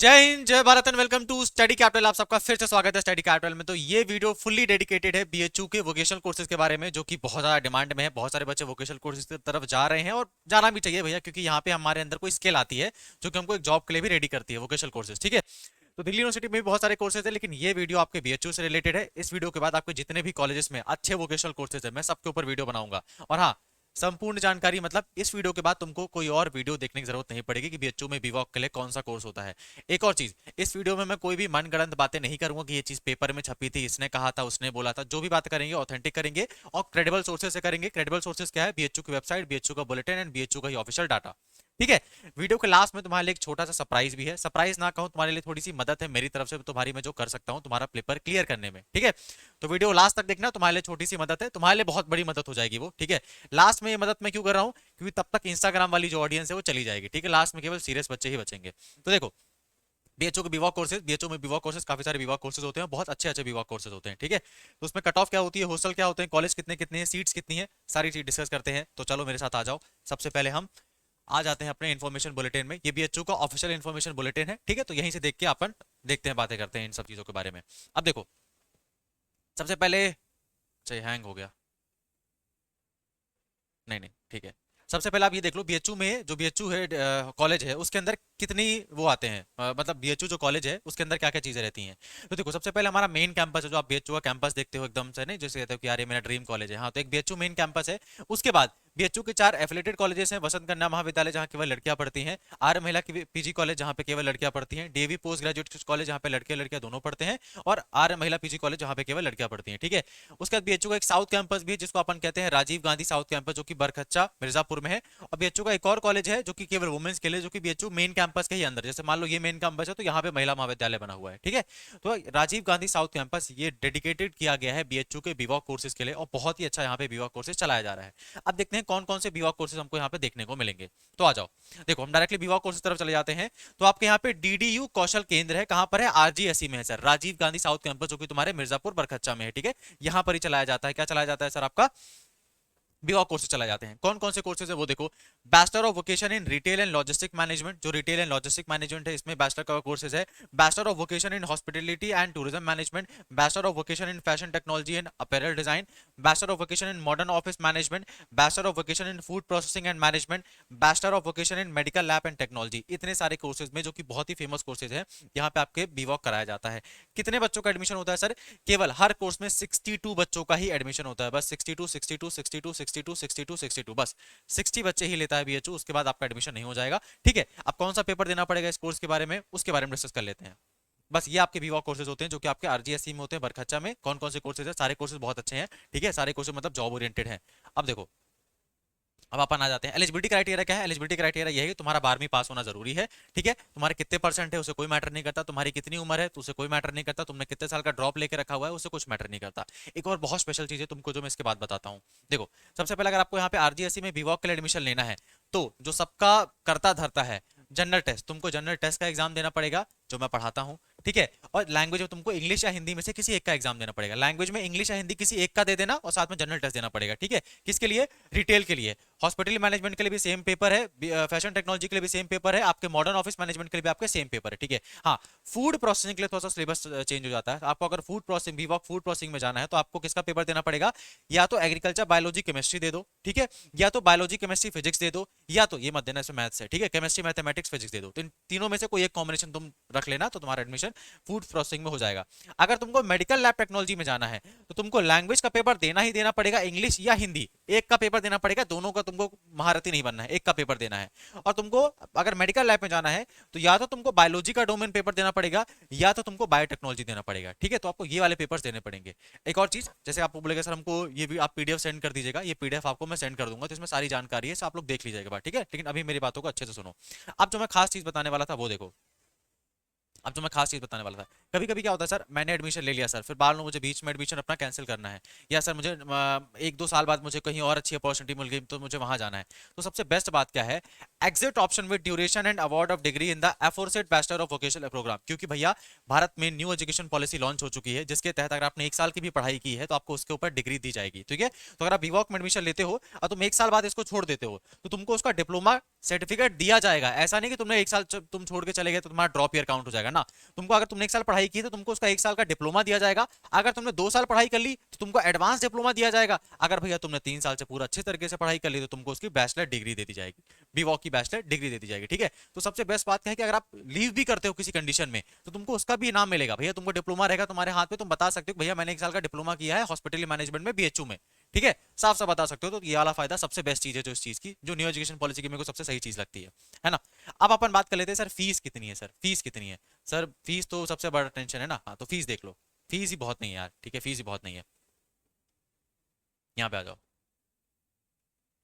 जय हिंद, जय Bharat and welcome to Study Capital. आप सबका फिर से स्वागत है स्टडी कैपिटल में। तो ये वीडियो फुल्ली डेडिकेटेड है बीएचयू के वोकेशनल कोर्सेज के बारे में, जो कि बहुत ज्यादा डिमांड में है। बहुत सारे बच्चे वोकेशनल कोर्सेज की तरफ जा रहे हैं और जाना भी चाहिए भैया, क्योंकि यहाँ पे हमारे अंदर कोई स्किल आती है जो कि हमको एक जॉब के लिए भी रेडी करती है वोकेशनल कोर्सेज। ठीक है, तो दिल्ली यूनिवर्सिटी में भी बहुत सारे कोर्सेज है, लेकिन ये वीडियो आपके बीएचयू से रिलेटेड है। इस वीडियो के बाद आपके जितने भी कॉलेजेस में अच्छे वोकेशनल कोर्सेज है, मैं सबके ऊपर वीडियो बनाऊंगा। और हाँ, संपूर्ण जानकारी मतलब इस वीडियो के बाद तुमको कोई और वीडियो देखने की जरूरत नहीं पड़ेगी कि बीएचयू में बीवॉक के लिए कौन सा कोर्स होता है। एक और चीज, इस वीडियो में मैं कोई भी मनगढ़ंत बातें नहीं करूंगा कि ये चीज पेपर में छपी थी, इसने कहा था, उसने बोला था। जो भी बात करेंगे ऑथेंटिक करेंगे और क्रेडिबल सोर्सेज से करेंगे। क्रेडिबल सोर्सेज क्या है? बीएचयू की वेबसाइट, बीएचयू का बुलेटिन एंड बीएचयू का ही ऑफिशियल डाटा। ठीक है, वीडियो के लास्ट में तुम्हारे लिए एक छोटा सा सरप्राइज भी है। सरप्राइज ना कहूं, तुम्हारे लिए थोड़ी सी मदद है मेरी तरफ से, तुम्हारी मैं जो कर सकता हूं तुम्हारा पेपर क्लियर करने में। ठीक है, तो वीडियो लास्ट तक देखना, तुम्हारे लिए छोटी सी मदद है, तुम्हारे लिए बहुत बड़ी मदद हो जाएगी वो। ठीक है, लास्ट में ये मदद मैं क्यों कर रहा हूं? क्योंकि तब तक इंस्टाग्राम वाली जो ऑडियंस है वो चली जाएगी। ठीक है, लास्ट में केवल सीरियस बच्चे ही बचेंगे। तो देखो, बीएचओ के बीवॉक कोर्सेज, बीएचओ में बीवॉक कोर्सेज, काफी सारे बीवॉक कोर्सेज होते हैं, बहुत अच्छे अच्छे बीवॉक कोर्सेज होते हैं। ठीक है, तो उसमें कट ऑफ क्या होती है, हॉस्टल क्या होते हैं, कॉलेज कितने कितने हैं, सीट्स कितनी है, सारी चीज डिस्कस करते हैं। तो चलो मेरे साथ आ जाओ। सबसे पहले हम आ जाते हैं अपने इन्फॉर्मेशन बुलेटिन में। ये बीएचयू का ऑफिशियल इन्फॉर्मेशन बुलेटिन है। ठीक है, तो यहीं से देख के अपन देखते हैं, बातें करते हैं इन सब चीजों के बारे में। अब देखो, सबसे पहले, चाहिए हैंग हो गया, नहीं नहीं ठीक है। सबसे पहले आप ये देख लो, बीएचयू में जो बीएचयू है कॉलेज है, उसके अंदर कितनी वो आते हैं, मतलब बीएचयू जो कॉलेज है उसके अंदर क्या क्या चीजें रहती हैं। तो देखो, सबसे पहले हमारा मेन कैंपस है, जो आप बीएचयू का कैंपस देखते हो एकदम से, नहीं जैसे कहते हो कि यार ये मेरा ड्रीम कॉलेज है, हाँ, तो एक बीएचयू मेन कैंपस है। उसके बाद बीएचयू के 4 एफिलेटेड कॉलेजेस हैं। वसंत कन्या महाविद्यालय, जहाँ केवल लड़कियां पढ़ती हैं। आर्य महिला की पीजी कॉलेज, जहाँ पे केवल लड़कियां पढ़ती हैं। डीएवी पोस्ट ग्रेजुएट कॉलेज, जहाँ पे लड़के लड़कियां दोनों पढ़ते हैं। और आर्य महिला पीजी कॉलेज, जहाँ पे केवल लड़कियां पढ़ती हैं। ठीक है, उसके बाद बीएचयू का एक साउथ कैंपस भी है, जिसको अपन कहते हैं राजीव गांधी साउथ कैंपस, जो कि बरकच्चा मिर्जापुर में है। और बीएचयू का एक और कॉलेज है जो कि केवल वुमेन्स के लिए, जो कि बीएचयू मेन कैंपस के ही अंदर, जैसे मान लो ये मेन कैंपस है तो यहाँ पे महिला महाविद्यालय बना हुआ है। ठीक है, तो राजीव गांधी साउथ कैंपस ये डेडिकेटेड किया गया है बीएचयू के बीवॉक कोर्सेज के लिए, और बहुत ही अच्छा यहाँ पे बीवॉक कोर्सेज चलाया जा रहा है। अब देखते हैं कौन कौन से बीवॉक कोर्सेज हमको यहाँ पे देखने को मिलेंगे। तो आ जाओ, देखो हम डायरेक्टली बीवॉक कोर्सेज तरफ चले जाते हैं। तो आपके यहाँ पे डीडीयू कौशल केंद्र है, कहाँ पर है? आरजीएससी में है sir, Rajiv Gandhi south campus, जो कि तुम्हारे मिर्जापुर बरकच्चा में है। ठीक है, यहाँ पर ही चलाया जाता है। क्या चलाया जाता है सर? आपका बीवॉक कोर्सेज चला जाते हैं। कौन कौन से कोर्सेज है वो देखो। Bachelor of vocation in retail and logistic management, जो रिटेल एंड लॉजिस्टिक मैनेजमेंट है, इसमें बैचलर का कोर्सेज है। Bachelor of vocation in hospitality and tourism management, bachelor of vocation in fashion technology and apparel design, bachelor of vocation in modern office management, bachelor of vocation in food processing and management, bachelor of vocation in medical lab and technology. इतने सारे courses में, जो कि बहुत ही famous courses है, यहाँ पे आपके बीवॉक कराया जाता है। कितने बच्चों का एडमिशन होता है सर? केवल हर कोर्स में 62 बच्चों का ही एडमिशन होता है, बस 62 62 62 62 62 62, बस 60 बच्चे ही लेता है बीएचयू। उसके बाद आपका एडमिशन नहीं हो जाएगा। ठीक है, अब कौन सा पेपर देना पड़ेगा इस कोर्स के बारे में, उसके बारे में डिस्कस कर लेते हैं। बस ये आपके बीवॉक कोर्सेज होते हैं, जो कि आपके आरजीएससी में होते हैं बरखच्चा में। कौन कौन से कोर्सेज है? सारे कोर्सेज बहुत अच्छे हैं। ठीक है, सारे कोर्सेज मतलब जॉब ओरिएंटेड है। अब देखो, अब अपन आ जाते हैं एलिजिबिलिटी क्राइटेरिया। क्या है एलिजिबिलिटी क्राइटेरिया? यही है, तुम्हारा 12वीं पास होना जरूरी है। ठीक है, तुम्हारे कितने परसेंट है उसे कोई मैटर नहीं करता, तुम्हारी कितनी उम्र है तो उसे कोई मैटर नहीं करता, तुमने कितने साल का ड्रॉप लेके रखा हुआ है उसे कुछ मैटर नहीं करता। एक और बहुत स्पेशल चीज है तुमको, जो मैं इसके बाद बताता हूँ। देखो, सबसे पहले अगर आपको यहाँ पे आरजीएससी में बीवॉक के लिए एडमिशन लेना है, तो जो सबका करता धरता है जनरल टेस्ट, तुमको जनरल टेस्ट का एग्जाम देना पड़ेगा, जो मैं पढ़ाता हूँ। ठीक है, और लैंग्वेज में तुमको इंग्लिश या हिंदी में से किसी एक का एग्जाम देना पड़ेगा। लैंग्वेज में इंग्लिश या हिंदी किसी एक का दे देना, और साथ में जनरल टेस्ट देना पड़ेगा। ठीक है, किसके लिए? रिटेल के लिए। हॉस्पिटल मैनेजमेंट के लिए भी सेम पेपर है, फैशन टेक्नोलॉजी के लिए भी सेम पेपर है, आपके मॉडर्न ऑफिस मैनेजमेंट के लिए भी आपके सेम पेपर है। ठीक है, हाँ, फूड प्रोसेसिंग के लिए थोड़ा सा सिलेबस चेंज हो जाता है। आपको अगर फूड प्रोसेसिंग, बीवॉक फूड प्रोसेसिंग में जाना है, तो आपको किसका पेपर देना पड़ेगा? या तो एग्रीकल्चर बायोलॉजी केमिस्ट्री दे दो, ठीक है, या तो बायोलॉजी केमिस्ट्री फिजिक्स दे दो, या तो ये मत देना, इसमें मैथ्स है। ठीक है, केमिस्ट्री मैथमेटिक्स फिजिक्स दे दो। तो इन तीनों में से कोई एक कॉम्बिनेशन तुम रख लेना, तो तुम्हारा एडमिशन फूड प्रोसेसिंग में हो जाएगा। अगर तुमको मेडिकल लैब टेक्नोलॉजी में जाना है, तो तुमको लैंग्वेज का पेपर देना ही देना पड़ेगा, इंग्लिश या हिंदी, एक का पेपर देना पड़ेगा। दोनों का तुमको महारथी नहीं बनना है, एक का पेपर देना है। और तुमको अगर मेडिकल लैब में जाना है, तो या तो तुमको बायोलॉजी का डोमेन पेपर देना पड़ेगा, या तो तुमको बायोटेक्नोलॉजी देना पड़ेगा। ठीक है, तो आपको ये वाले पेपर्स देने पड़ेंगे। एक और चीज, जैसे आपको बोलेगा सर हमको ये भी आप पीडीएफ सेंड कर दीजिएगा, ये पीडीएफ आपको मैं सेंड कर दूंगा, तो इसमें सारी जानकारी है, आप लोग देख लीजिएगा। ठीक है, लेकिन अभी मेरी बातों को अच्छे से सुनो। अब जो मैं खास चीज बताने वाला था वो देखो, अब जो मैं खास चीज बताने वाला था, कभी कभी क्या होता है सर, मैंने एडमिशन ले लिया सर, फिर बाद में मुझे बीच में एडमिशन अपना कैंसिल करना है, या सर मुझे 1-2 साल बाद मुझे कहीं और अच्छी अपॉर्चुनिटी मिल गई तो मुझे वहां जाना है। तो सबसे बेस्ट बात क्या है, exit option with duration and award of degree in the aforesaid bachelor of vocational programme. क्योंकि भैया भारत में न्यू एजुकेशन पॉलिसी लॉन्च हो चुकी है, जिसके तहत अगर आपने 1 साल की भी पढ़ाई की है तो आपको उसके ऊपर डिग्री दी जाएगी, ठीक है। तो अगर आप बीवॉक में एडमिशन लेते हो और तुम 1 साल बाद इसको छोड़ देते हो तो तुमको उसका डिप्लोमा सर्टिफिकेट दिया जाएगा। ऐसा नहीं कि तुमने 1 साल तुम छोड़ के चले गए तो तुम्हारा ड्रॉप ईयर काउंट हो जाएगा ना। तुमको अगर तुमने 1 साल पढ़ाई की है तो तुमको उसका 1 साल का डिप्लोमा दिया जाएगा। अगर तुमने 2 साल पढ़ाई कर ली तो तुमको एडवांस डिप्लोमा दिया जाएगा। अगर भैया तुमने 3 साल से पूरा अच्छे तरीके से पढ़ाई कर ली तो तुमको उसकी बैचलर डिग्री दे दी जाएगी, बीवॉक की बैचलर डिग्री दे दी जाएगी, ठीक है। तो सबसे बेस्ट बात क्या है कि अगर आप लीव भी करते हो किसी कंडीशन में तो तुमको उसका भी इनाम मिलेगा। भैया तुमको डिप्लोमा रहेगा तुम्हारे हाथ में, तुम बता सकते हो भैया मैंने 1 साल का डिप्लोमा किया है हॉस्पिटल मैनेजमेंट में बीएचयू में, ठीक है, साफ साफ बता सकते हो। तो ये वाला फायदा सबसे बेस्ट चीज है जो इस चीज की, जो न्यू एजुकेशन पॉलिसी की मेरे को सबसे सही चीज लगती है ना। अब अपन बात कर लेते हैं सर फीस कितनी है, सर फीस कितनी है। सर फीस तो सबसे बड़ा टेंशन है ना। हाँ तो फीस देख लो, फीस ही बहुत नहीं है यार, ठीक है, फीस ही बहुत नहीं है। यहाँ पे आ जाओ।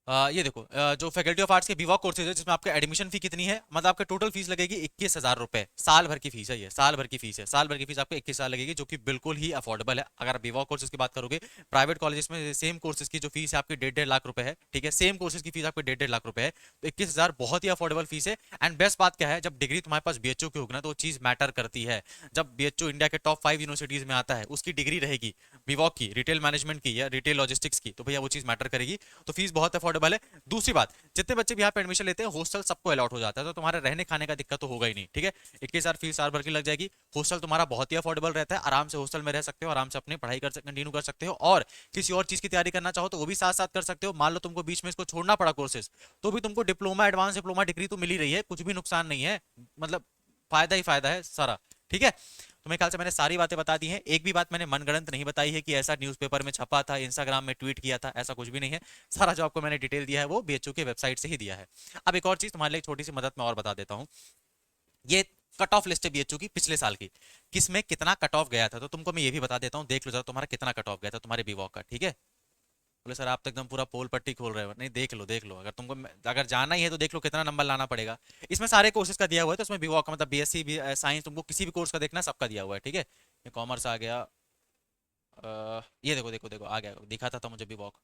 ये देखो जो फैकल्टी ऑफ आर्ट्स के बीवॉक कोर्सेज है जिसमें आपका एडमिशन फी कितनी है, मतलब आपके टोटल फीस लगेगी 21,000 रुपए, साल भर की फीस है ये, साल भर की फीस है, साल भर की फीस आपको 21 साल लगेगी, जो कि बिल्कुल ही अफोर्डेबल है। अगर आप बीवॉक कोर्सेज की बात करोगे प्राइवेट कॉलेज में सेम कोर्सेज की जो फीस है आपकी 1.5-1.5 लाख रुपए है, ठीक है, सेम कोर्सेज की फीस आपकी 1.5-1.5 लाख रुपए है। तो 21,000 बहुत ही अफोर्डेबल फीस है। एंड बेस्ट बात क्या है, जब डिग्री तुम्हारे पास बीएचयू की होगी ना तो वो चीज मैटर करती है। जब बीएचयू इंडिया के टॉप 5 यूनिवर्सिटीज में आता है, उसकी डिग्री रहेगी बीवॉक की, रिटेल मैनेजमेंट की या रिटेल लॉजिस्टिक्स की, तो भैया वो चीज मैटर करेगी। तो फीस बहुत अफोर्डेबल है। दूसरी बात, जितने बच्चे भी यहाँ पे एडमिशन लेते हैं हॉस्टल सबको अलॉट हो जाता है, तो तुम्हारे रहने खाने का दिक्कत तो होगा ही नहीं, ठीक है। 21,000 फीस साल भर की लग जाएगी। हॉस्टल तुम्हारा बहुत ही अफोर्डेबल रहता है, आराम से हॉस्टल में रह सकते हो, आराम से अपनी पढ़ाई कर कंटिन्यू कर सकते हो, और किसी और चीज की तैयारी करना चाहो तो वो भी साथ साथ कर सकते हो। मान लो तुमको बीच में इसको छोड़ना पड़ा कोर्सेज, तो भी तुमको डिप्लोमा एडवांस डिप्लोमा डिग्री तो मिल ही रही है, कुछ भी नुकसान नहीं है, मतलब फायदा ही फायदा है सारा, ठीक है। तो मेरे ख्याल से मैंने सारी बातें बता दी हैं। एक भी बात मैंने मनगढ़ंत नहीं बताई है कि ऐसा न्यूज़पेपर में छपा था, इंस्टाग्राम में ट्वीट किया था, ऐसा कुछ भी नहीं है। सारा जो आपको मैंने डिटेल दिया है वो बीएचयू के वेबसाइट से ही दिया है। अब एक और चीज तुम्हारे लिए छोटी सी मदद मैं और बता देता हूँ। ये कट ऑफ लिस्ट है बीएचयू की पिछले साल की, किसमें कितना कट ऑफ गया था, तो तुमको मैं ये भी बता देता हूँ, देख लो जरा तुम्हारा कितना कट ऑफ गया था तुम्हारे बीवॉक का, ठीक है। बोले सर आप तो एकदम पूरा पोल पट्टी खोल रहे हो, नहीं देख लो देख लो, अगर तुमको अगर जाना ही है तो देख लो कितना नंबर लाना पड़ेगा। इसमें सारे कोर्सेज का दिया हुआ है, तो इसमें बीवॉक का मतलब बीएससी भी साइंस, तुमको किसी भी कोर्स का देखना सबका दिया हुआ है, ठीक है। ये कॉमर्स आ गया, ये देखो देखो देखो आ गया, दिखा था मुझे बीवॉक,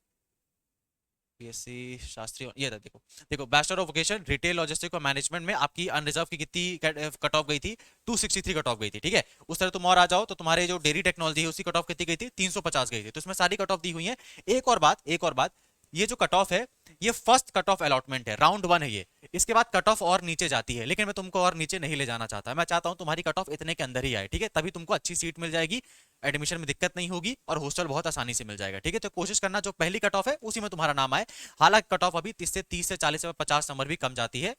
बीएससी शास्त्री, ये था देखो। देखो bachelor of vocation retail logistic और मैनेजमेंट में आपकी अनरिजर्व की कितनी कट ऑफ गई थी, 263 कट ऑफ गई थी, ठीक है। उस तरह तुम और आ जाओ तो तुम्हारे जो डेयरी टेक्नोलॉजी है उसकी कट ऑफ कितनी गई थी, 350 गई थी। तो इसमें सारी कट ऑफ दी हुई है। एक और बात, एक और बात, ये जो कट ऑफ है ये फर्स्ट कट ऑफ अलॉटमेंट है, राउंड 1 है ये। इसके बाद कट ऑफ और नीचे जाती है, लेकिन मैं तुमको और नीचे नहीं ले जाना चाहता, मैं चाहता हूं तुम्हारी कट ऑफ इतने के अंदर ही आए, ठीक है, तभी तुमको अच्छी सीट मिल जाएगी, एडमिशन में दिक्कत नहीं होगी और हॉस्टल बहुत आसानी से मिल जाएगा, ठीक है। तो कोशिश करना जो पहली कट ऑफ है उसी में तुम्हारा नाम आए। हालांकि कट ऑफ अभी 30 से 40 से 50 नंबर भी कम जाती है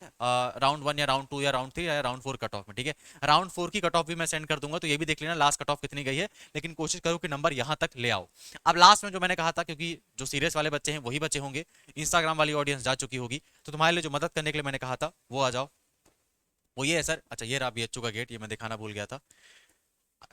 राउंड 1 या राउंड 2 या राउंड 3 या राउंड 4 कट ऑफ में, ठीक है। राउंड 4 की कट ऑफ भी मैं सेंड कर दूंगा, तो ये भी देख लेना लास्ट कट ऑफ कितनी गई है, लेकिन कोशिश करो कि नंबर यहां तक ले आओ। अब लास्ट में जो मैंने कहा था, क्योंकि जो सीरियस वाले बच्चे हैं वही बच्चे होंगे, इंस्टाग्राम वाली ऑडियंस जा चुकी होगी, तो तुम्हारे लिए जो मदद करने के लिए मैंने कहा था वो आ जाओ। वो ये है सर, अच्छा ये रहा बीएचयू का गेट, ये मैं दिखाना भूल गया था।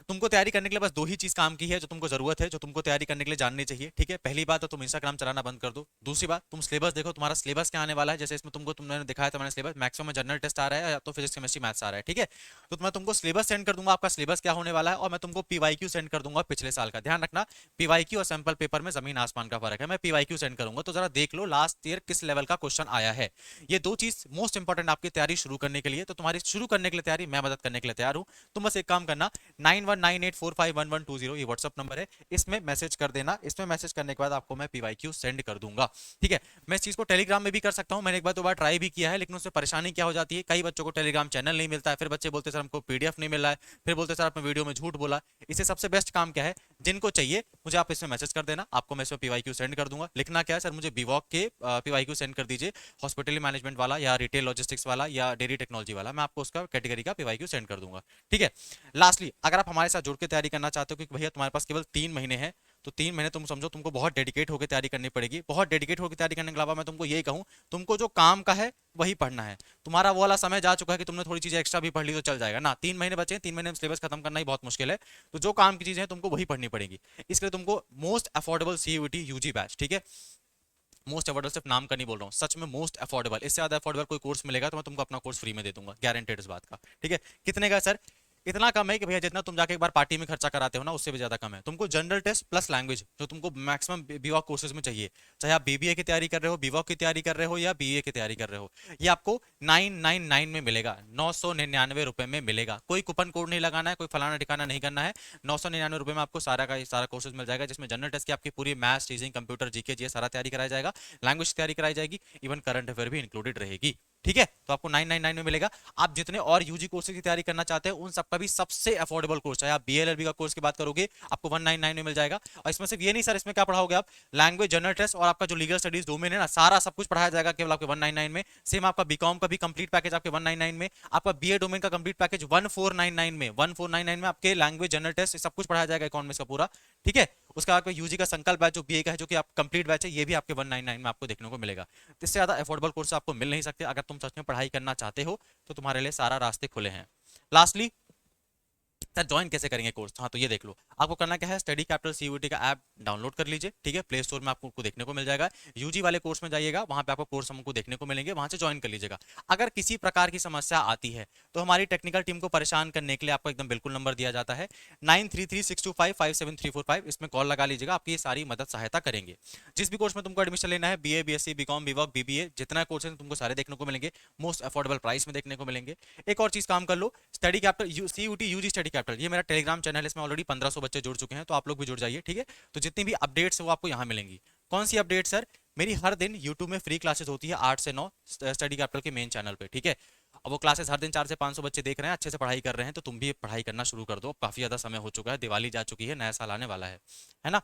तुमको तैयारी करने के लिए बस दो ही चीज काम की है जो तुमको जरूरत है, जो तुमको तैयारी करने के लिए जाननी चाहिए, ठीक है। पहली बात तो तुम इंस्टाग्राम चलाना बंद कर दो। दूसरी बात, तुम सिलेबस देखो, तुम्हारा सिलेबस क्या आने वाला है। जैसे इसमें तुमको तुमने दिखाया था मैंने सिलेबस, मैक्सिमम में जनरल टेस्ट आ रहा है या तो फिजिक्स केमिस्ट्री मैथ्स आ रहा है, ठीक है। तो मैं तुमको सिलेबस सेंड कर दूंगा, आपका सिलेबस क्या होने वाला है, और मैं तुमको पीवाईक्यू सेंड कर दूंगा पिछले साल का। ध्यान रखना पीवाईक्यू और सैंपल पेपर में जमीन आसमान का फर्क है। मैं पीवाईक्यू सेंड करूंगा तो जरा देख लो लास्ट ईयर किस लेवल का क्वेश्चन आया है। ये दो चीज मोस्ट इंपॉर्टेंट आपकी तैयारी शुरू करने के लिए। तो तुम्हारी शुरू करने के लिए तैयारी मैं मदद करने के लिए तैयार हूं। तुम बस एक काम करना, 9198451120 ये व्हाट्सअप नंबर है, इसमें मैसेज कर देना। इसमें मैसेज करने के बाद आपको मैं पीवाईक्यू सेंड कर दूंगा, ठीक है। मैं इस चीज को टेलीग्राम में भी कर सकता हूं, मैंने एक बार दो बार ट्राई भी किया है, लेकिन उसमें परेशानी क्या हो जाती है, कई बच्चों को टेलीग्राम चैनल नहीं मिलता है, फिर बच्चे बोलते सर हमको पीडीएफ नहीं मिल रहा है, फिर बोलते सर आपने वीडियो में झूठ बोला। इससे सबसे बेस्ट काम क्या है, जिनको चाहिए मुझे आप इसमें मैसेज कर देना, आपको मैं इसमें पीवाईक्यू सेंड कर दूंगा। लिखना क्या है सर, मुझे बीवॉक के पीवाईक्यू सेंड कर दीजिए, हॉस्पिटल मैनेजमेंट वाला या रिटेल लॉजिस्टिक्स वाला या डेयरी टेक्नोलॉजी वाला, मैं आपको उसका कैटेगरी का पीवाईक्यू सेंड कर दूंगा, ठीक है। लास्टली अगर आप हमारे साथ जुड़ के तैयारी करना चाहते हो कि भैया तुम्हारे पास केवल 3 महीने हैं, तो 3 महीने तुम समझो तुमको बहुत डेडिकेट होकर तैयारी करनी पड़ेगी। बहुत डेडिकेट होकर तैयारी करने के अलावा मैं तुमको यही कहूँ, तुमको जो काम का है वही पढ़ना है। तुम्हारा वो वाला समय जा चुका है कि तुमने थोड़ी चीजें एक्स्ट्रा भी पढ़ ली तो चल जाएगा ना। 3 महीने बचे हैं, 3 महीने में सिलेबस खत्म करना ही बहुत मुश्किल है। तो जो काम की चीजें हैं तुमको वही पढ़नी पड़ेगी। इसके लिए तुमको most affordable CUET UG batch, ठीक है, मोस्ट अफोर्डेबल, सिर्फ नाम का नहीं बोल रहा हूँ, सच में मोस्ट अफोर्डेबल। इससे ज्यादा अफोर्डेबल कोई कोर्स मिलेगा तो मैं तुमको अपना कोर्स फ्री में दे दूंगा, गारंटेड इस बात का, ठीक है। कितने का सर, इतना कम है कि भैया जितना तुम जाके एक बार पार्टी में खर्चा कराते हो ना उससे भी ज्यादा कम है। तुमको जनरल टेस्ट प्लस लैंग्वेज जो तुमको मैक्सिमम बीवॉक कोर्सेज में चाहिए, चाहे आप बीबीए की तैयारी कर रहे हो, बीवॉक की तैयारी कर रहे हो या बीए की तैयारी कर रहे हो, ये आपको 999 में मिलेगा, 999 रुपए में मिलेगा। कोई कूपन कोड नहीं लगाना है, कोई फलाना ठिकाना नहीं करना है। 999 रुपए में आपको सारा का सारा कोर्सेज मिल जाएगा, जिसमें जनरल टेस्ट की आपकी पूरी मैथ्स, टीचिंग, कंप्यूटर, जीके, जी सारा तैयारी कराया जाएगा, लैंग्वेज तैयारी कराई जाएगी, इवन करंट अफेयर भी इंक्लूडेड रहेगी। ठीक है, तो आपको 999 में मिलेगा। आप जितने और यूजी कोर्सेज की तैयारी करना चाहते हैं उन सबका भी सबसे अफोर्डेबल कोर्स है। आप बीएलएलबी का कोर्स की बात करोगे आपको 199 में मिल जाएगा। और इसमें सिर्फ ये नहीं सर, इसमें क्या पढ़ाओगे आप, लैंग्वेज, जनरल टेस्ट और आपका जो लीगल स्टडीज डोमेन है ना, सारा सब कुछ पढ़ाया जाएगा केवल आपके 199 में। सेम आपका बीकॉम का भी कंप्लीट पैकेज आपके 199 में, आपका बीए डोमेन का कंप्लीट पैकेज 1499 में, 1499 में आपके लैंग्वेज, जनरल टेस्ट सब कुछ पढ़ाया जाएगा इकोनॉमिक्स का पूरा। ठीक है, उसका आपका यूजी का संकल्प बैच जो बीए का है, जो कि आप कंप्लीट बैच है, ये भी आपके 199 में आपको देखने को मिलेगा। तो इससे ज्यादा अफोर्डेबल कोर्स आपको मिल नहीं सकते। अगर तुम सच में पढ़ाई करना चाहते हो तो तुम्हारे लिए सारा रास्ते खुले हैं। लास्टली सर ज्वाइन कैसे करेंगे कोर्स, हाँ तो ये देख लो, आपको करना क्या है, स्टडी कैपिटल सीयूटी का ऐप डाउनलोड कर लीजिए। ठीक है, प्ले स्टोर में आपको देखने को मिल जाएगा। यूजी वाले कोर्स में जाइएगा, वहां पे आपको कोर्स हमको देखने को मिलेंगे, वहां से ज्वाइन कर लीजिएगा। अगर किसी प्रकार की समस्या आती है तो हमारी टेक्निकल टीम को परेशान करने के लिए आपको एकदम बिल्कुल नंबर दिया जाता है 9336255735, इसमें कॉल लगा लीजिएगा, आपकी ये सारी मदद सहायता करेंगे। जिस भी कोर्स में तुमको एडमिशन लेना है, BA, BSc, BCom, BVoc, BBA, जितना कोर्स है तुमको सारे देखने को मिलेंगे, मोस्ट अफोर्डेबल प्राइस में देखने को मिलेंगे। एक और चीज काम कर लो, study capital CUET UG study capital, ये मेरा टेलीग्राम चैनल है, इसमें ऑलरेडी 1500 बच्चे जुड़ चुके हैं, तो आप लोग भी जुड़ जाइए। ठीक है, तो जितनी भी अपडेट्स है वो आपको यहाँ मिलेंगी। कौन सी अपडेट सर, मेरी हर दिन यूट्यूब में फ्री क्लासेस होती है 8 से 9 स्टडी कैपिटल के मेन चैनल पे। ठीक है, अब वो क्लासेस हर दिन 4 से 500 बच्चे देख रहे हैं, अच्छे से पढ़ाई कर रहे हैं, तो तुम भी पढ़ाई करना शुरू कर दो। काफी ज्यादा समय हो चुका है, दिवाली जा चुकी है, नया साल आने वाला है ना।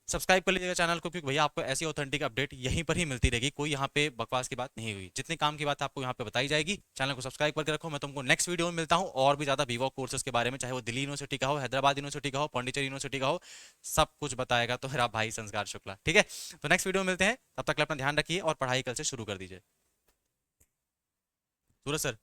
सब्सक्राइब कर लीजिएगा चैनल को, क्योंकि भैया आपको ऐसी ऑथेंटिक अपडेट यहीं पर ही मिलती रहेगी, कोई यहाँ पे बकवास की बात नहीं हुई, जितने काम की बात आपको यहाँ पे बताई जाएगी। चैनल को सब्सक्राइब करके रखो। मैं तुमको नेक्स्ट वीडियो में मिलता हूँ और भी ज्यादा बीवॉक कोर्सेज के बारे में, चाहे वो दिल्ली यूनिवर्सिटी का हो, हैदराबाद यूनिवर्सिटी का हो, पांडिचेरी यूनिवर्सिटी का हो, सब कुछ बताएगा तो मेरा भाई संस्कार शुक्ला। ठीक है, तो नेक्स्ट वीडियो में मिलते हैं, तब तक अपना ध्यान रखिए और पढ़ाई कल से शुरू कर दीजिए। सूरज सर।